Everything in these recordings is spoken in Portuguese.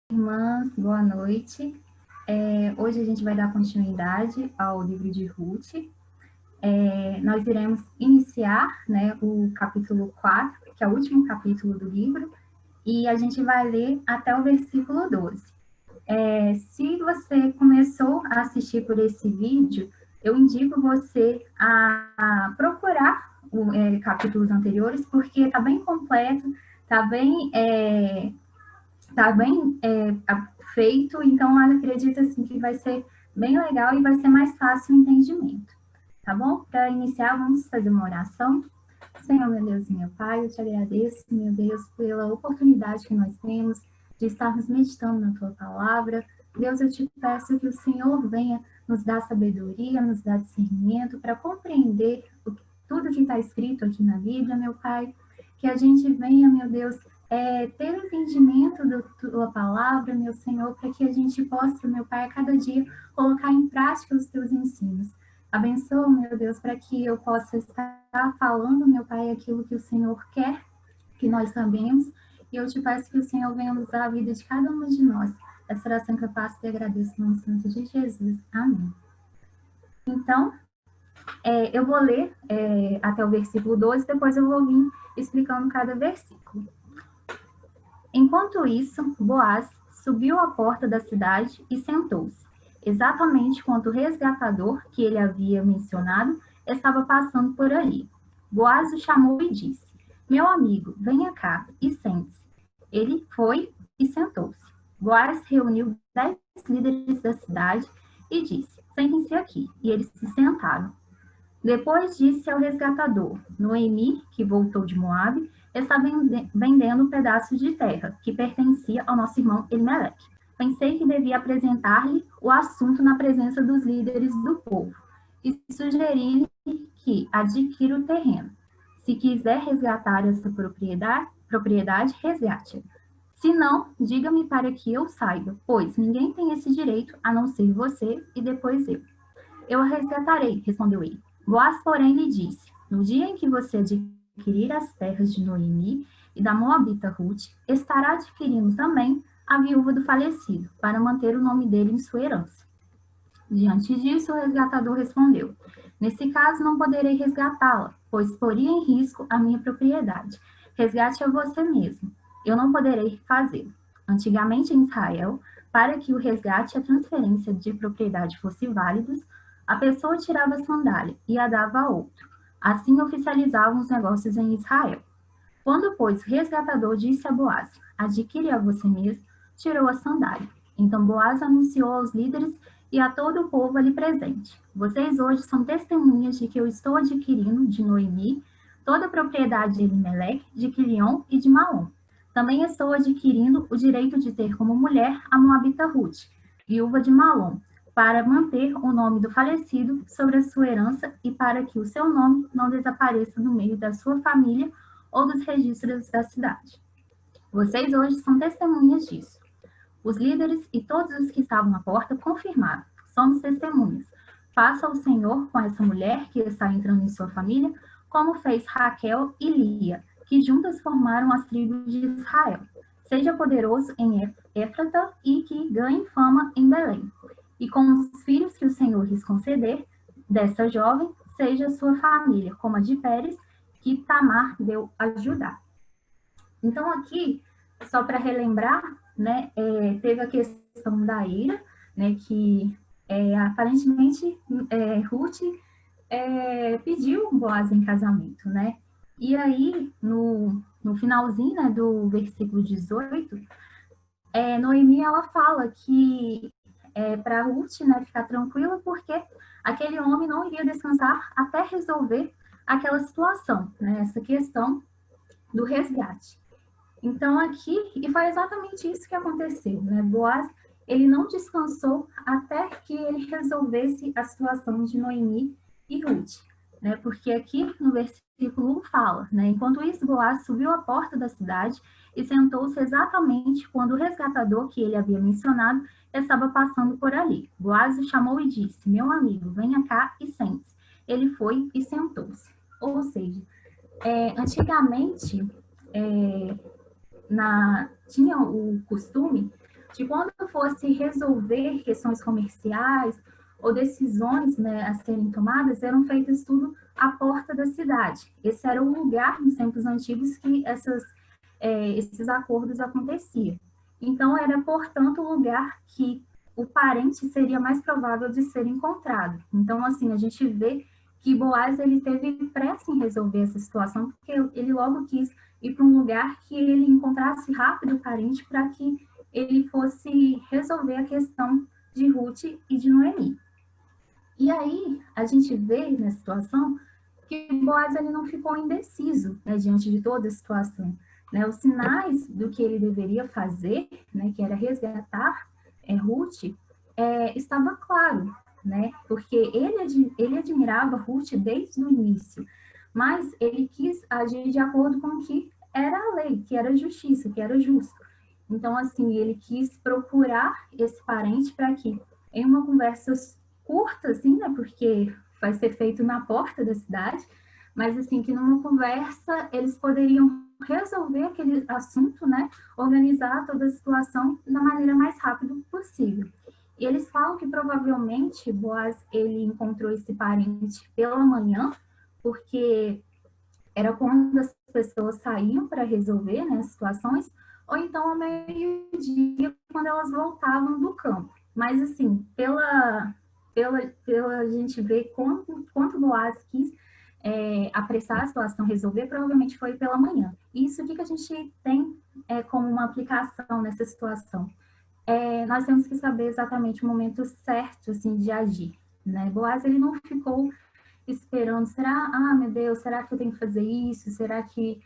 Irmãs, boa noite. Hoje a gente vai dar continuidade ao livro de Ruth. Nós iremos iniciar, né, o capítulo 4, que é o último capítulo do livro, e a gente vai ler até o versículo 12. Se você começou a assistir por esse vídeo, eu indico você a procurar capítulos anteriores, porque está bem completo, está bem feito, então eu acredito assim, que vai ser bem legal e vai ser mais fácil o entendimento, tá bom? Para iniciar, vamos fazer uma oração. Senhor, meu Deus e meu Pai, eu te agradeço, meu Deus, pela oportunidade que nós temos de estarmos meditando na Tua Palavra. Deus, eu te peço que o Senhor venha nos dar sabedoria, nos dar discernimento para compreender tudo que está escrito aqui na Bíblia, meu Pai. Que a gente venha, meu Deus, ter o entendimento da Tua Palavra, meu Senhor, para que a gente possa, meu Pai, a cada dia colocar em prática os Teus ensinos. Abençoa, meu Deus, para que eu possa estar falando, meu Pai, aquilo que o Senhor quer que nós sabemos. E eu te peço que o Senhor venha usar a vida de cada um de nós. Essa oração que eu faço e agradeço no nome santo de Jesus. Amém. Então, eu vou ler até o versículo 12, depois eu vou vir explicando cada versículo. Enquanto isso, Boaz subiu à porta da cidade e sentou-se, exatamente quando o resgatador, que ele havia mencionado, estava passando por ali. Boaz o chamou e disse: Meu amigo, venha cá e sente-se. Ele foi e sentou-se. Boaz reuniu 10 líderes da cidade e disse: Sentem-se aqui. E eles se sentaram. Depois disse ao resgatador: Noemi, que voltou de Moabe, está vendendo um pedaço de terra que pertencia ao nosso irmão Elimeleque. Pensei que devia apresentar-lhe o assunto na presença dos líderes do povo e sugeri-lhe que adquira o terreno. Se quiser resgatar essa propriedade, resgate-a. Se não, diga-me para que eu saiba, pois ninguém tem esse direito a não ser você e depois eu. Eu a resgatarei, respondeu ele. Boaz, porém, lhe disse: No dia em que você adquirir as terras de Noemi e da Moabita Ruth, estará adquirindo também a viúva do falecido, para manter o nome dele em sua herança. Diante disso, o resgatador respondeu: Nesse caso, não poderei resgatá-la, pois poria em risco a minha propriedade. Resgate-a você mesmo. Eu não poderei fazê-lo. Antigamente, em Israel, para que o resgate e a transferência de propriedade fossem válidos, a pessoa tirava a sandália e a dava a outro. Assim oficializavam os negócios em Israel. Quando, pois, o resgatador disse a Boaz: Adquire a você mesmo, tirou a sandália. Então Boaz anunciou aos líderes e a todo o povo ali presente: Vocês hoje são testemunhas de que eu estou adquirindo de Noemi toda a propriedade de Elimeleque, de Quilion e de Maom. Também estou adquirindo o direito de ter como mulher a Moabita Ruth, viúva de Malom, para manter o nome do falecido sobre a sua herança e para que o seu nome não desapareça no meio da sua família ou dos registros da cidade. Vocês hoje são testemunhas disso. Os líderes e todos os que estavam na porta confirmaram: somos testemunhas. Faça o Senhor com essa mulher que está entrando em sua família, como fez Raquel e Lia, que juntas formaram as tribos de Israel. Seja poderoso em Éfrata e que ganhe fama em Belém. E com os filhos que o Senhor lhes conceder, dessa jovem, seja sua família, como a de Pérez, que Tamar deu a Judá. Então, aqui, só para relembrar, né, teve a questão da ira, né, que aparentemente Ruth pediu Boaz em casamento, né? E aí, no finalzinho, né, do versículo 18, Noemi, ela fala que para Ruth, né, ficar tranquila, porque aquele homem não iria descansar até resolver aquela situação, né, essa questão do resgate. Então, aqui, e foi exatamente isso que aconteceu, né? Boaz, ele não descansou até que ele resolvesse a situação de Noemi e Ruth, né? Porque aqui no versículo 1 fala, né? Enquanto isso, Boaz subiu à porta da cidade e sentou-se exatamente quando o resgatador que ele havia mencionado estava passando por ali. Boaz o chamou e disse: Meu amigo, venha cá e sente-se. Ele foi e sentou-se. Ou seja, antigamente, tinha o costume de quando fosse resolver questões comerciais ou decisões, né, a serem tomadas, eram feitas tudo à porta da cidade. Esse era o lugar, nos tempos antigos, que esses acordos aconteciam. Então, era, portanto, o lugar que o parente seria mais provável de ser encontrado. Então, assim, a gente vê que Boaz, ele teve pressa em resolver essa situação, porque ele logo quis ir para um lugar que ele encontrasse rápido o parente para que ele fosse resolver a questão de Ruth e de Noemi. E aí, a gente vê na situação que Boaz, ele não ficou indeciso, né, diante de toda a situação. Né, os sinais do que ele deveria fazer, né, que era resgatar Ruth, estava claro, né, porque ele admirava Ruth desde o início, mas ele quis agir de acordo com o que era a lei, que era a justiça, que era justo. Então, assim, ele quis procurar esse parente para que, em uma conversa curta, assim, né, porque vai ser feito na porta da cidade, mas, assim, que numa conversa eles poderiam resolver aquele assunto, né, organizar toda a situação da maneira mais rápida possível. E eles falam que provavelmente Boaz, ele encontrou esse parente pela manhã, porque era quando as pessoas saíam para resolver, né, as situações, ou então ao meio-dia, quando elas voltavam do campo. Mas, assim, pela gente ver quanto Boaz quis apressar a situação, resolver, provavelmente foi pela manhã. Isso aqui que a gente tem como uma aplicação nessa situação. Nós temos que saber exatamente o momento certo, assim, de agir. Né? Boaz, ele não ficou esperando, meu Deus, será que eu tenho que fazer isso? Será que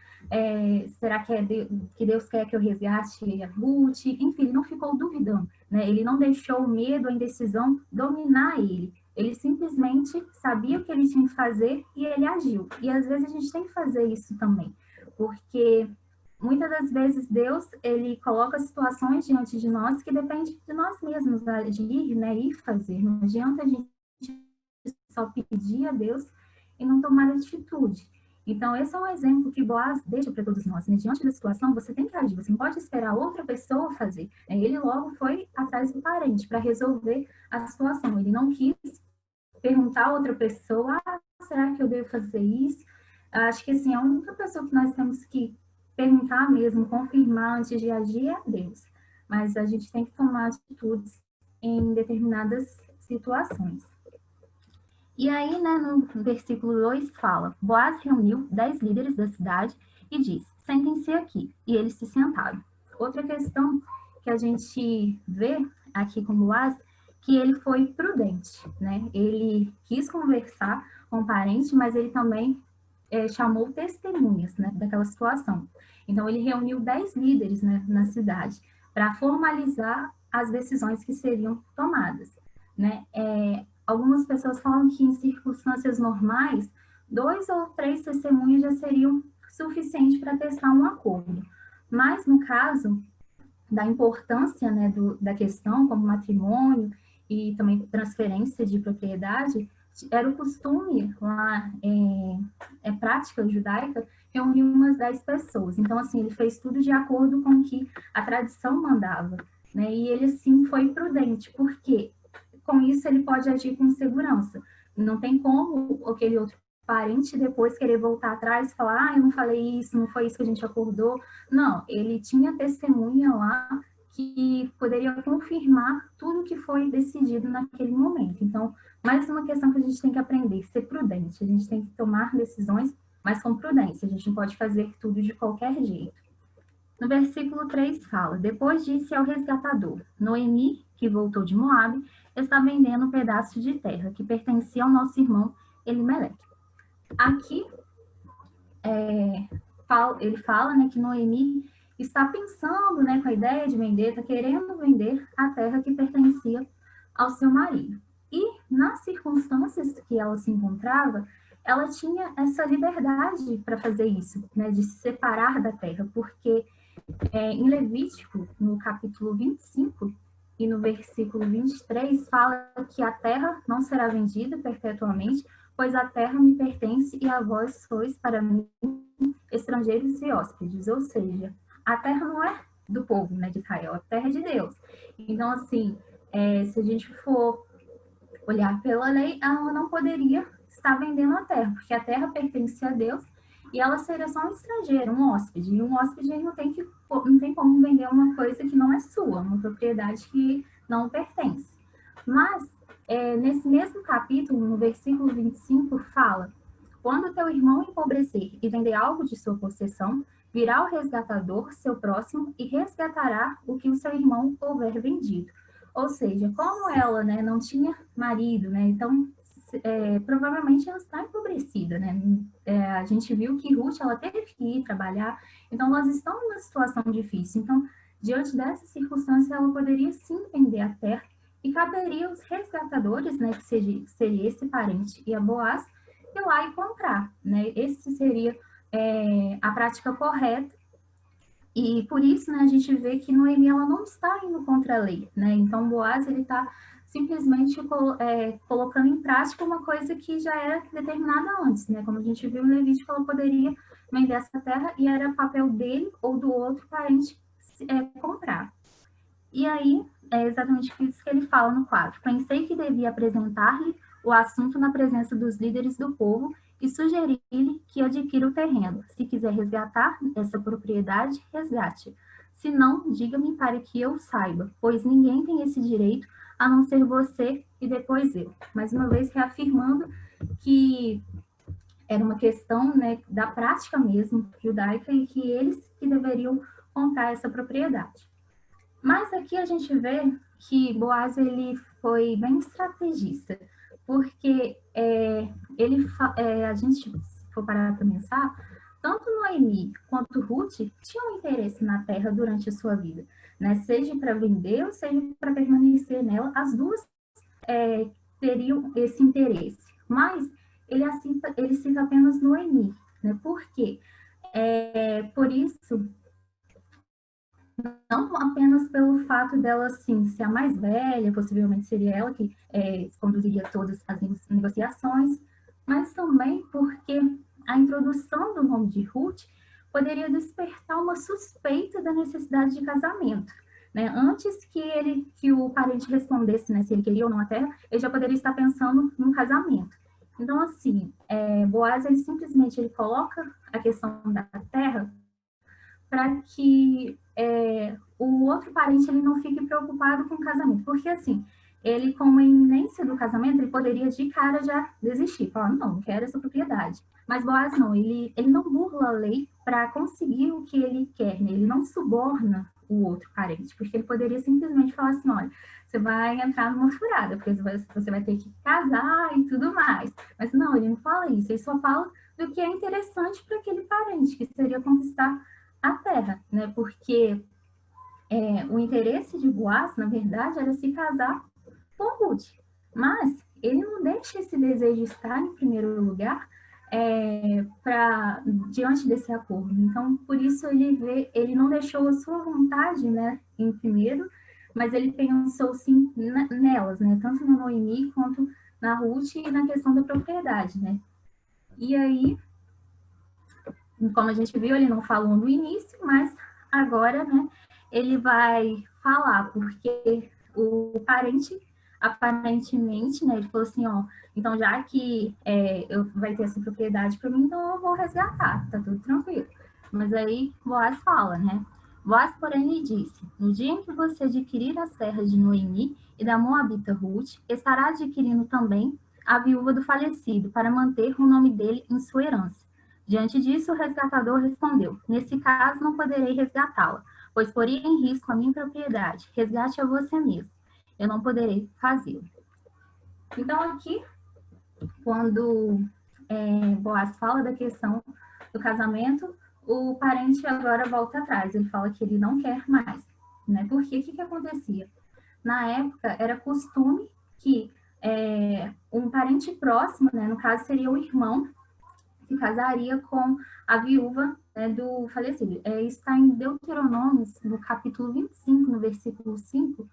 que Deus quer que eu resgate a Ruth? Enfim, ele não ficou duvidando, né? Ele não deixou o medo, a indecisão dominar ele. Ele simplesmente sabia o que ele tinha que fazer e ele agiu. E às vezes a gente tem que fazer isso também, porque muitas das vezes Deus, ele coloca situações diante de nós que depende de nós mesmos agir, né, e fazer. Não adianta a gente só pedir a Deus e não tomar atitude. Então, esse é um exemplo que Boaz deixa para todos nós. Né? Diante da situação, você tem que agir, você não pode esperar outra pessoa fazer. Ele logo foi atrás do parente para resolver a situação. Ele não quis perguntar a outra pessoa, será que eu devo fazer isso? Acho que, assim, a única pessoa que nós temos que perguntar mesmo, confirmar antes de agir é a Deus. Mas a gente tem que tomar atitudes em determinadas situações. E aí, né, no versículo 2 fala, Boaz reuniu 10 líderes da cidade e disse, sentem-se aqui. E eles se sentaram. Outra questão que a gente vê aqui com Boaz, que ele foi prudente, né? Ele quis conversar com o parente, mas ele também chamou testemunhas, né, daquela situação. Então, ele reuniu 10 líderes, né, na cidade para formalizar as decisões que seriam tomadas, né? Algumas pessoas falam que em circunstâncias normais, 2 ou 3 testemunhas já seriam suficientes para testar um acordo. Mas no caso da importância, né, da questão, como matrimônio e também transferência de propriedade, era o costume lá, prática judaica, reunir umas 10 pessoas. Então, assim, ele fez tudo de acordo com o que a tradição mandava. Né? E ele, assim, foi prudente, porque com isso ele pode agir com segurança. Não tem como aquele outro parente depois querer voltar atrás e falar, eu não falei isso, não foi isso que a gente acordou. Não, ele tinha testemunha lá que poderia confirmar tudo que foi decidido naquele momento. Então, mais uma questão que a gente tem que aprender, ser prudente. A gente tem que tomar decisões, mas com prudência. A gente não pode fazer tudo de qualquer jeito. No versículo 3 fala, depois disse ao resgatador, Noemi, que voltou de Moabe, está vendendo um pedaço de terra que pertencia ao nosso irmão Elimeleque. Aqui, ele fala, né, que Noemi está pensando, né, com a ideia de vender, está querendo vender a terra que pertencia ao seu marido. E, nas circunstâncias que ela se encontrava, ela tinha essa liberdade para fazer isso, né, de se separar da terra, porque em Levítico, no capítulo 25 e no versículo 23, fala que a terra não será vendida perpetuamente, pois a terra me pertence e a vós sois para mim estrangeiros e hóspedes. Ou seja, a terra não é do povo, né, de Israel, a terra de Deus. Então, assim, se a gente for olhar pela lei, ela não poderia estar vendendo a terra, porque a terra pertence a Deus e ela seria só um estrangeiro, um hóspede. E um hóspede não tem como vender uma coisa que não é sua, uma propriedade que não pertence. Mas, nesse mesmo capítulo, no versículo 25, fala: quando teu irmão empobrecer e vender algo de sua possessão, virá o resgatador, seu próximo, e resgatará o que o seu irmão houver vendido. Ou seja, como ela, né, não tinha marido, né, então provavelmente ela está empobrecida, né? A gente viu que Ruth, ela teve que ir trabalhar, então nós estamos numa situação difícil. Então, diante dessa circunstância, ela poderia sim vender a terra e caberia os resgatadores, né, que seria esse parente e a Boaz, ir lá e comprar, né? Esse seria a prática correta. E por isso, né, a gente vê que Noemi, ela não está indo contra a lei, né? Então, Boaz, ele está simplesmente colocando em prática uma coisa que já era determinada antes, né? Como a gente viu em Levítico, ela poderia vender essa terra e era papel dele ou do outro parente comprar. E aí, é exatamente isso que ele fala no quadro. Pensei que devia apresentar-lhe o assunto na presença dos líderes do povo e sugerir-lhe que adquira o terreno. Se quiser resgatar essa propriedade, resgate. Se não, diga-me para que eu saiba, pois ninguém tem esse direito a não ser você e depois eu. Mais uma vez, reafirmando que era uma questão, né, da prática mesmo judaica e que eles que deveriam comprar essa propriedade. Mas aqui a gente vê que Boaz ele foi bem estrategista, porque a gente, se for parar para pensar, tanto Noemi quanto Ruth tinham interesse na terra durante a sua vida, né? Seja para vender ou seja para permanecer nela, as duas teriam esse interesse. Mas ele cita apenas Noemi, né? Por quê? Por isso, não apenas pelo fato dela, assim, ser a mais velha, possivelmente seria ela que conduziria todas as negociações, mas também porque a introdução do nome de Ruth poderia despertar uma suspeita da necessidade de casamento. Né? Antes que o parente respondesse, né, se ele queria ou não a terra, ele já poderia estar pensando no casamento. Então, assim, Boaz, ele simplesmente coloca a questão da terra para que o outro parente ele não fique preocupado com o casamento. Porque, assim, ele, como a iminência do casamento, ele poderia de cara já desistir, falar, não quero essa propriedade. Mas Boaz não, ele não burla a lei para conseguir o que ele quer, né? Ele não suborna o outro parente, porque ele poderia simplesmente falar assim, olha, você vai entrar numa furada, porque você vai ter que casar e tudo mais. Mas não, ele não fala isso, ele só fala do que é interessante para aquele parente, que seria conquistar a terra, né? Porque o interesse de Boaz, na verdade, era se casar com Ruth. Mas ele não deixa esse desejo estar em primeiro lugar diante desse acordo. Então, por isso ele não deixou a sua vontade, né, em primeiro, mas ele pensou sim nelas, né? Tanto na Noemi quanto na Ruth e na questão da propriedade, né? E aí, como a gente viu, ele não falou no início, mas agora, né, ele vai falar, porque o parente, aparentemente, né, ele falou assim, ó, então já que vai ter essa propriedade para mim, então eu vou resgatar, tá tudo tranquilo. Mas aí Boaz fala, né, Boaz, porém, lhe disse, no dia em que você adquirir as terras de Noemi e da Moabita Ruth, estará adquirindo também a viúva do falecido, para manter o nome dele em sua herança. Diante disso, o resgatador respondeu, nesse caso não poderei resgatá-la, pois poria em risco a minha propriedade. Resgate a você mesmo. Eu não poderei fazê-lo. Então, aqui, quando Boaz fala da questão do casamento, o parente agora volta atrás. Ele fala que ele não quer mais. Né? Porque o que acontecia? Na época, era costume que um parente próximo, né, no caso seria o irmão, se casaria com a viúva, né, do falecido. Isso está em Deuteronômio, no capítulo 25, no versículo 5,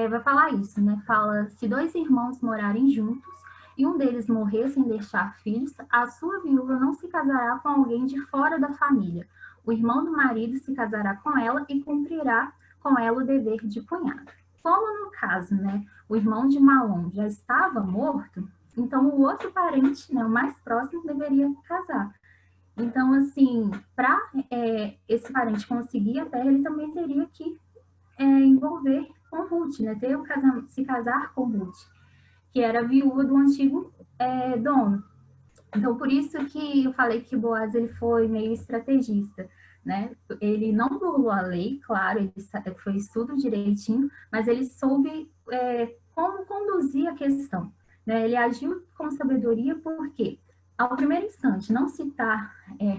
vai falar isso, né? Fala, se dois irmãos morarem juntos e um deles morrer sem deixar filhos, a sua viúva não se casará com alguém de fora da família. o irmão do marido se casará com ela e cumprirá com ela o dever de cunhado. Como no caso, né, o irmão de Malom já estava morto, então o outro parente, né, o mais próximo, deveria casar. Então, assim, para esse parente conseguir a terra, ele também teria que envolver com Ruth, né, se casar com Ruth, que era viúva do antigo dono. Então, por isso que eu falei que Boaz ele foi meio estrategista, né? Ele não burlou a lei, claro, ele foi tudo direitinho, mas ele soube como conduzir a questão, né? Ele agiu com sabedoria porque, ao primeiro instante, não citar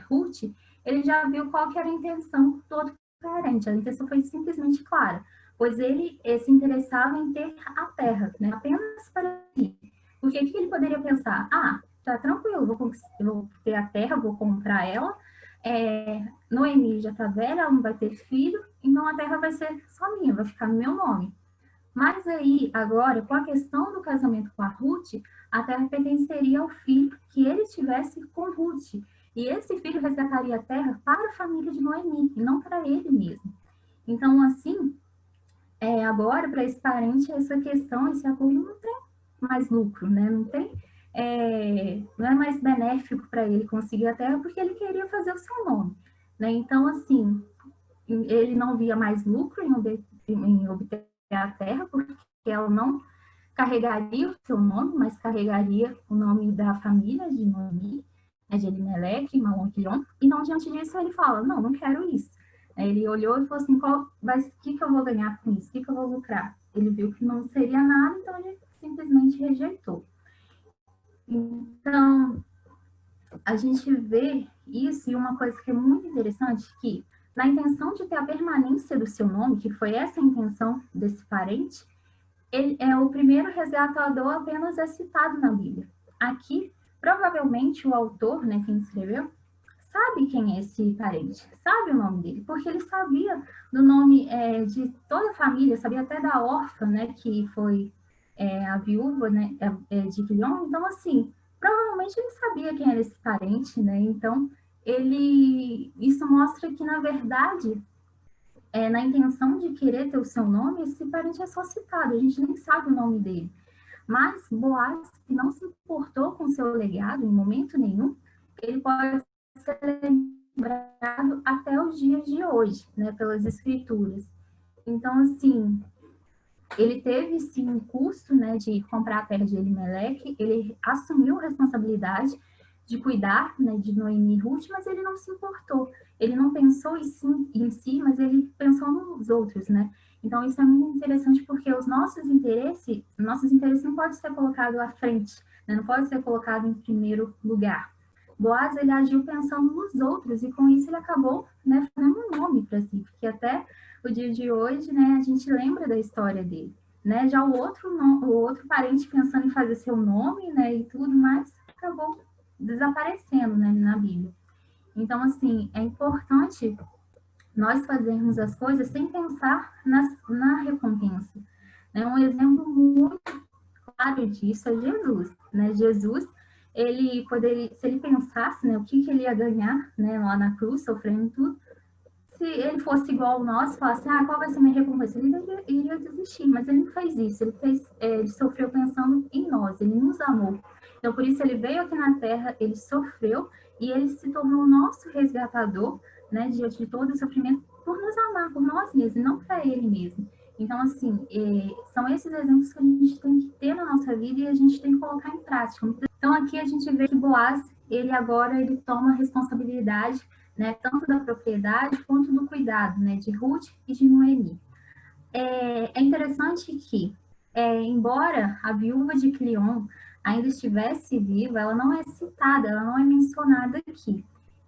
Ruth, ele já viu qual que era a intenção do outro parente. A intenção foi simplesmente clara, pois ele se interessava em ter a terra, né? Apenas para si. Porque o que ele poderia pensar? Tá tranquilo, vou ter a terra, vou comprar ela. Noemi já tá velha, ela não vai ter filho, então a terra vai ser só minha, vai ficar no meu nome. Mas aí, agora, com a questão do casamento com a Ruth, a terra pertenceria ao filho que ele tivesse com Ruth. E esse filho resgataria a terra para a família de Noemi, e não para ele mesmo. Então, assim, agora, para esse parente, essa questão, esse acordo não tem mais lucro, né? Não é mais benéfico para ele conseguir a terra, porque ele queria fazer o seu nome, né? Então, assim, ele não via mais lucro em obter a terra, porque ela não carregaria o seu nome, mas carregaria o nome da família de Noemi, de Elimeleque, Malom Quilion. Então, diante disso, ele fala, não quero isso. Ele olhou e falou assim, o que eu vou ganhar com isso? O que eu vou lucrar? Ele viu que não seria nada, então ele simplesmente rejeitou. Então, a gente vê isso, e uma coisa que é muito interessante, que na intenção de ter a permanência do seu nome, que foi essa a intenção desse parente, ele é o primeiro resgatador apenas citado na Bíblia. Aqui, provavelmente, o autor, né, quem escreveu, sabe quem é esse parente, sabe o nome dele, porque ele sabia do nome de toda a família, sabia até da órfã, né, que foi a viúva, né, de Quilion. Então, assim, provavelmente ele sabia quem era esse parente, né, então isso mostra que, na verdade, na intenção de querer ter o seu nome, esse parente é só citado, a gente nem sabe o nome dele. Mas Boaz, que não se importou com seu legado em momento nenhum, ele pode ser lembrado até os dias de hoje, né, pelas escrituras. Então, assim, ele teve, sim, um custo, né, de comprar a terra de Elimeleque, ele assumiu a responsabilidade de cuidar, né, de Noemi e Ruth, mas ele não se importou. Ele não pensou em si, mas ele pensou nos outros, né? Então, isso é muito interessante porque os nossos interesses não podem ser colocados à frente, né? Não pode ser colocado em primeiro lugar. Boaz, ele agiu pensando nos outros e com isso ele acabou, né, fazendo um nome para si, porque até o dia de hoje, né, a gente lembra da história dele, né? Já o outro parente pensando em fazer seu nome, né, e tudo mais, acabou desaparecendo, né, na Bíblia. Então, assim, é importante nós fazermos as coisas sem pensar na recompensa. Né? Um exemplo muito claro disso é Jesus, né? Jesus, ele poderia, se ele pensasse, né, o que ele ia ganhar, né, lá na cruz, sofrendo tudo, se ele fosse igual ao nosso, falasse, qual vai ser minha recompensa? Ele iria desistir, mas ele não fez isso, ele sofreu pensando em nós, ele nos amou. Então, por isso, ele veio aqui na Terra, ele sofreu, e ele se tornou o nosso resgatador, né, diante de todo o sofrimento, por nos amar, por nós mesmos, e não para ele mesmo. Então, assim, são esses exemplos que a gente tem que ter na nossa vida e a gente tem que colocar em prática. Então, aqui a gente vê que Boaz, ele toma a responsabilidade, né, tanto da propriedade quanto do cuidado, né, de Ruth e de Noemi. É interessante que, embora a viúva de Quilion ainda estivesse viva, ela não é citada, ela não é mencionada aqui.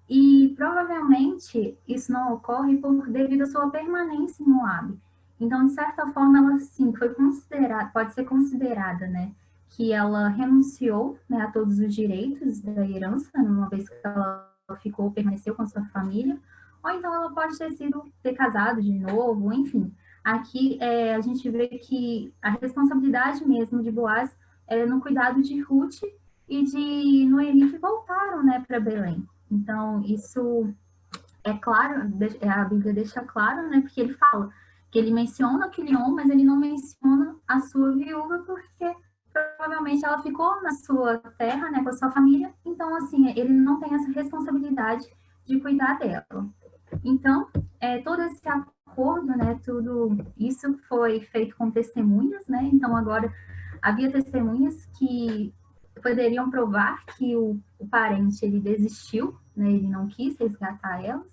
E provavelmente isso não ocorre devido à sua permanência em Moab. Então, de certa forma, ela sim pode ser considerada, né, que ela renunciou, né, a todos os direitos da herança, uma vez que ela permaneceu com a sua família, ou então ela pode ter casado de novo, enfim. Aqui a gente vê que a responsabilidade mesmo de Boaz é no cuidado de Ruth e de Noemi, que voltaram, né, para Belém. Então, isso é claro, a Bíblia deixa claro, né? Porque ele fala que ele menciona Quilion, mas ele não menciona a sua viúva, porque provavelmente ela ficou na sua terra, né, com a sua família, então, assim, ele não tem essa responsabilidade de cuidar dela. Então, todo esse acordo, né, tudo isso foi feito com testemunhas, né, então agora havia testemunhas que poderiam provar que o parente, ele desistiu, né, ele não quis resgatar elas,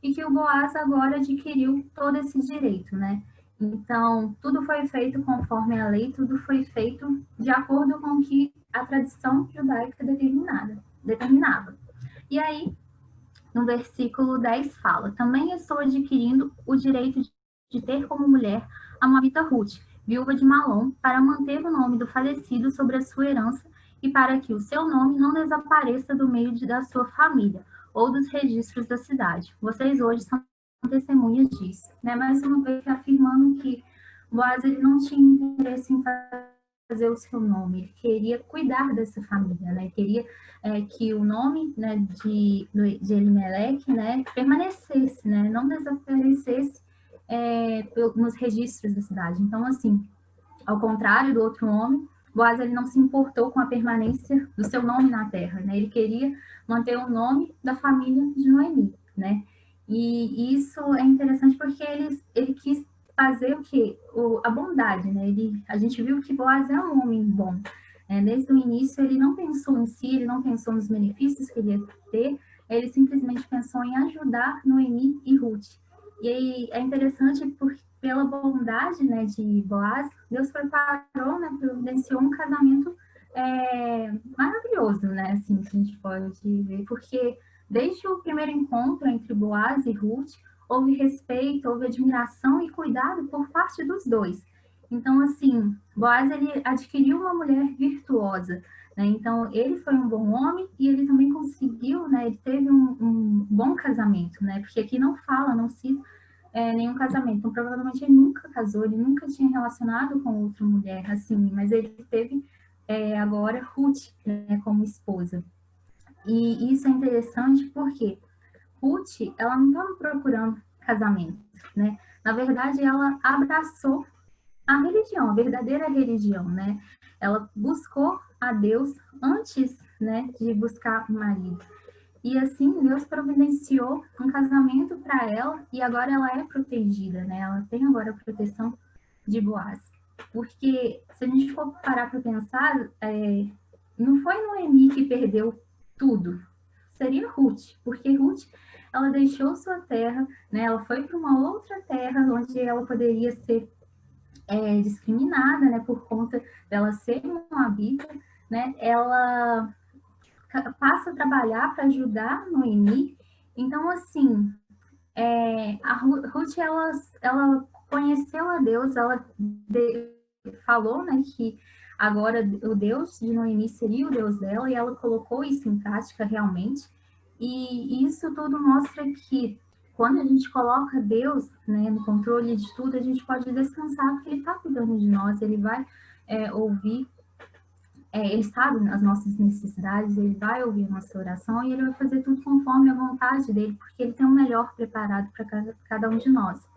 e que o Boaz agora adquiriu todo esse direito, né. Então, tudo foi feito conforme a lei, tudo foi feito de acordo com o que a tradição judaica determinava. E aí, no versículo 10 fala: Também estou adquirindo o direito de ter como mulher a moabita Ruth, viúva de Malom, para manter o nome do falecido sobre a sua herança e para que o seu nome não desapareça do meio da sua família ou dos registros da cidade. Vocês hoje são testemunhas disso, né? Mais uma vez afirmando que Boaz ele não tinha interesse em fazer o seu nome, ele queria cuidar dessa família, né? Ele queria que o nome, né, de Elimelec, né, permanecesse, né, não desaparecesse nos registros da cidade. Então, assim, ao contrário do outro homem, Boaz ele não se importou com a permanência do seu nome na terra, né? Ele queria manter o nome da família de Noemi, né? E isso é interessante porque ele quis fazer o que? A bondade, né? A gente viu que Boaz é um homem bom. Desde o início, ele não pensou em si, ele não pensou nos benefícios que ele ia ter, ele simplesmente pensou em ajudar Noemi e Ruth. E aí é interessante porque pela bondade, né, de Boaz, Deus preparou, né, providenciou um casamento maravilhoso, né, assim, que a gente pode ver, porque desde o primeiro encontro entre Boaz e Ruth, houve respeito, houve admiração e cuidado por parte dos dois. Então, assim, Boaz, ele adquiriu uma mulher virtuosa, né, então ele foi um bom homem e ele também conseguiu, né, ele teve um bom casamento, né, porque aqui não fala, não cita nenhum casamento. Então, provavelmente ele nunca casou, ele nunca tinha relacionado com outra mulher, assim, mas ele teve agora Ruth, né, como esposa. E isso é interessante porque Ruth, ela não estava procurando casamento, né? Na verdade, ela abraçou a religião, a verdadeira religião, né? Ela buscou a Deus antes, né, de buscar o marido. E assim, Deus providenciou um casamento para ela e agora ela é protegida, né? Ela tem agora a proteção de Boaz. Porque se a gente for parar para pensar, não foi Noemi que perdeu tudo, seria Ruth, porque Ruth ela deixou sua terra, né? Ela foi para uma outra terra onde ela poderia ser discriminada, né? Por conta dela ser moabita, né? Ela passa a trabalhar para ajudar Noemi. Então, assim, a Ruth, ela conheceu a Deus, ela falou, né, que agora o Deus de Noemi seria o Deus dela, e ela colocou isso em prática realmente. E isso tudo mostra que quando a gente coloca Deus, né, no controle de tudo, a gente pode descansar, porque Ele está cuidando de nós, Ele vai ouvir ele sabe as nossas necessidades, ele vai ouvir a nossa oração e ele vai fazer tudo conforme a vontade dele, porque ele tem o melhor preparado para cada um de nós.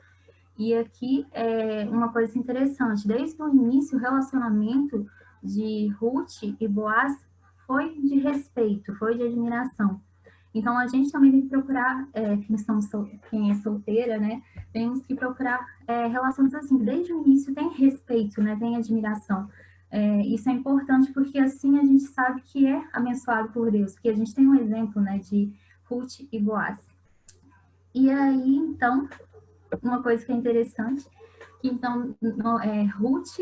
E aqui é uma coisa interessante, desde o início, o relacionamento de Ruth e Boaz foi de respeito, foi de admiração. Então, a gente também tem que procurar, quem é solteira, né, temos que procurar relações assim, desde o início tem respeito, né, tem admiração. Isso é importante porque assim a gente sabe que é abençoado por Deus, porque a gente tem um exemplo, né, de Ruth e Boaz. E aí, então, uma coisa que é interessante, que então Ruth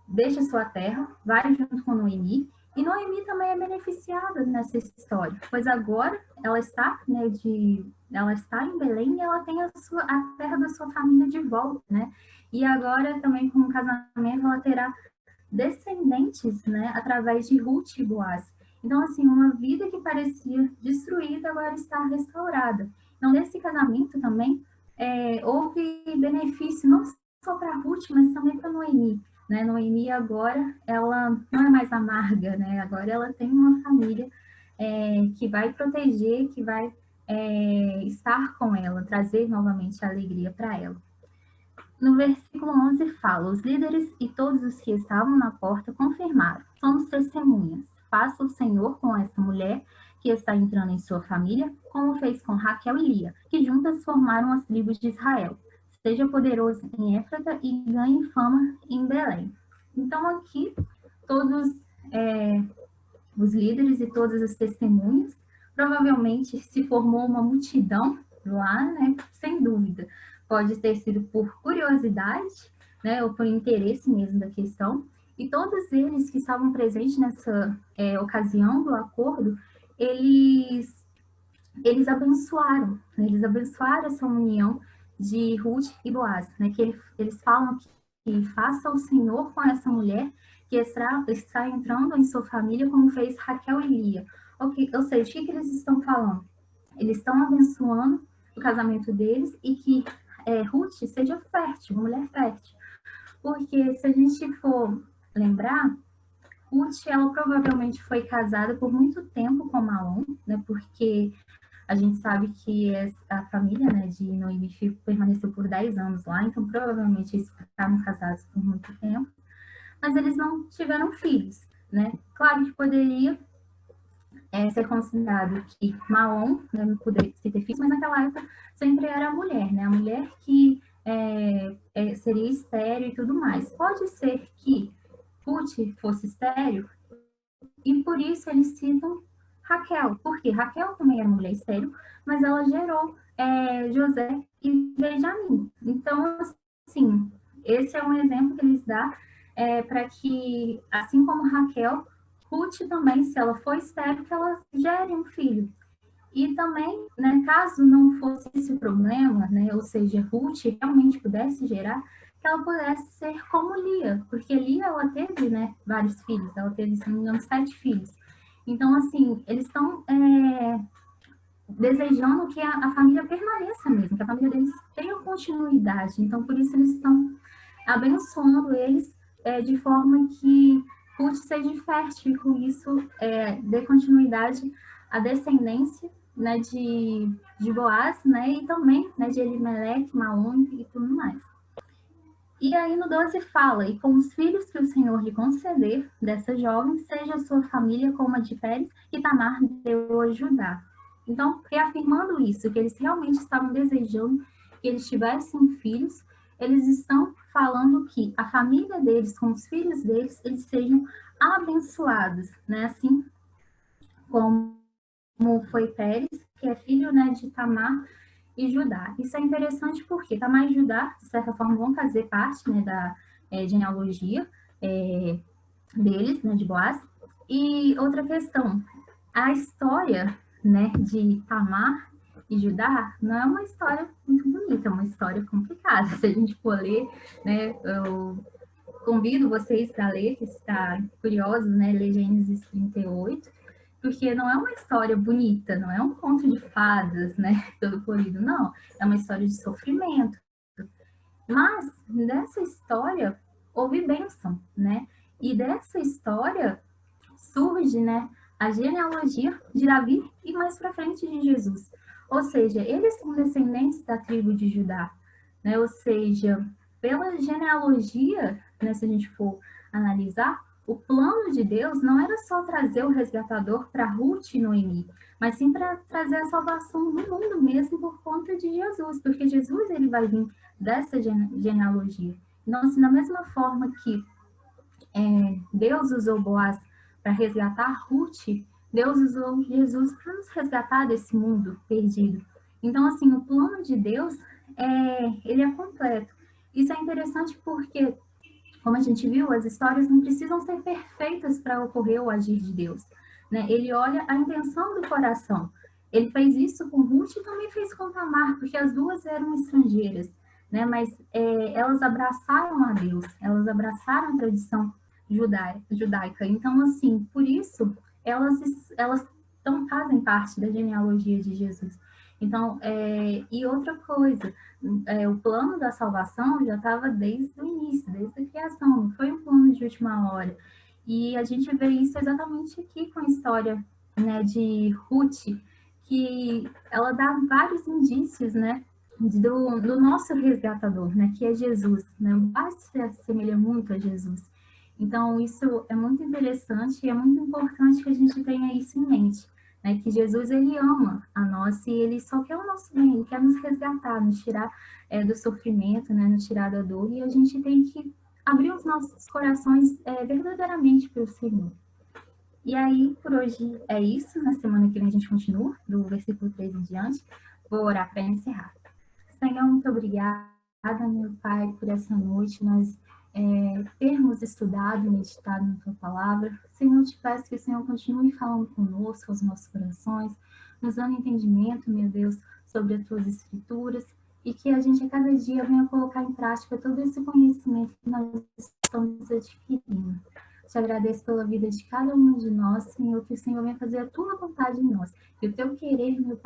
deixa sua terra, vai junto com Noemi, e Noemi também é beneficiada nessa história, pois agora ela está, né, ela está em Belém e ela tem a terra da sua família de volta, né? E agora também com o casamento ela terá descendentes, né, através de Ruth e Boaz. Então, assim, uma vida que parecia destruída agora está restaurada. Então, nesse casamento também houve benefício não só para Ruth, mas também para Noemi. Né? Noemi agora, ela não é mais amarga, né? Agora ela tem uma família que vai proteger, que vai estar com ela, trazer novamente a alegria para ela. No versículo 11 fala: os líderes e todos os que estavam na porta confirmaram: somos testemunhas. Faça o Senhor com essa mulher que está entrando em sua família, como fez com Raquel e Lia, que juntas formaram as tribos de Israel. Seja poderoso em Éfrata e ganhe fama em Belém. Então aqui todos os líderes e todas as testemunhas, provavelmente se formou uma multidão lá, né? Sem dúvida. Pode ter sido por curiosidade, né? Ou por interesse mesmo da questão. E todos eles que estavam presentes nessa ocasião do acordo, eles abençoaram, né? Eles abençoaram essa união de Ruth e Boaz, né? Que eles falam que faça o Senhor com essa mulher que está entrando em sua família, como fez Raquel e Lia. Ou seja, o que eles estão falando? Eles estão abençoando o casamento deles e que Ruth seja fértil, uma mulher fértil. Porque se a gente for lembrar, Ruth, ela provavelmente foi casada por muito tempo com Maom, né? Porque a gente sabe que a família, né, de Noemi permaneceu por 10 anos lá, então provavelmente eles ficaram casados por muito tempo, mas eles não tiveram filhos, né? Claro que poderia ser considerado que Maom, né, não poderia ter filhos, mas naquela época sempre era a mulher, né? A mulher que seria estéril e tudo mais. Pode ser que Ruth fosse estéril e por isso eles citam Raquel, porque Raquel também era mulher estéril, mas ela gerou José e Benjamim. Então, assim, esse é um exemplo que eles dão para que, assim como Raquel, Ruth também, se ela for estéril, que ela gere um filho. E também, né, caso não fosse esse o problema, né, ou seja, Ruth realmente pudesse gerar, que ela pudesse ser como Lia, porque Lia, ela teve, né, vários filhos, ela teve, se não me engano, 7 filhos. Então, assim, eles estão desejando que a família permaneça mesmo, que a família deles tenha continuidade. Então, por isso eles estão abençoando eles de forma que Ruth seja fértil e com isso dê continuidade à descendência, né, de Boaz, né, e também, né, de Elimelec, Maom e tudo mais. E aí no 12 fala: e com os filhos que o Senhor lhe conceder dessa jovem, seja a sua família como a de Pérez, que Tamar deu a Judá. Então, reafirmando isso, que eles realmente estavam desejando que eles tivessem filhos, eles estão falando que a família deles, com os filhos deles, eles sejam abençoados, né? Assim como foi Pérez, que é filho, né, de Tamar e Judá. Isso é interessante porque Tamar e Judá, de certa forma, vão fazer parte, né, da genealogia deles, né, de Boaz. E outra questão, a história, né, de Tamar e Judá não é uma história muito bonita, é uma história complicada. Se a gente for ler, né, eu convido vocês para ler, que está curiosos, né, ler Gênesis 38, porque não é uma história bonita, não é um conto de fadas, né, todo colorido, não. É uma história de sofrimento. Mas nessa história houve bênção, né? E dessa história surge, né, a genealogia de Davi e mais para frente de Jesus. Ou seja, eles são descendentes da tribo de Judá, né? Ou seja, pela genealogia, né, se a gente for analisar, o plano de Deus não era só trazer o resgatador para Ruth e Noemi, mas sim para trazer a salvação do mundo mesmo por conta de Jesus, porque Jesus ele vai vir dessa genealogia. Então, assim, da mesma forma que Deus usou Boaz para resgatar Ruth, Deus usou Jesus para nos resgatar desse mundo perdido. Então, assim, o plano de Deus, ele é completo. Isso é interessante porque, como a gente viu, as histórias não precisam ser perfeitas para ocorrer o agir de Deus, né? Ele olha a intenção do coração. Ele fez isso com Ruth e também fez com Tamar, porque as duas eram estrangeiras, né? Mas elas abraçaram a Deus, elas abraçaram a tradição judaica. Então, assim, por isso, elas fazem parte da genealogia de Jesus. Então, e outra coisa, o plano da salvação já estava desde o início, desde a criação, não foi um plano de última hora. E a gente vê isso exatamente aqui com a história, né, de Ruth, que ela dá vários indícios, né, do nosso resgatador, né, que é Jesus, né, o Pai se assemelha muito a Jesus. Então, isso é muito interessante e é muito importante que a gente tenha isso em mente, né, que Jesus, ele ama a nós e ele só quer o nosso bem, ele quer nos resgatar, nos tirar do sofrimento, né, nos tirar da dor, e a gente tem que abrir os nossos corações verdadeiramente para o Senhor. E aí, por hoje é isso. Na semana que vem a gente continua, do versículo 3 em diante. Vou orar para encerrar. Senhor, muito obrigada, meu Pai, por essa noite, nós termos estudado e meditado na Tua Palavra. Senhor, eu te peço que o Senhor continue falando conosco, aos nossos corações, nos dando entendimento, meu Deus, sobre as Tuas Escrituras, e que a gente a cada dia venha colocar em prática todo esse conhecimento que nós estamos adquirindo. Te agradeço pela vida de cada um de nós, Senhor, que o Senhor venha fazer a Tua vontade em nós, e o Teu querer, meu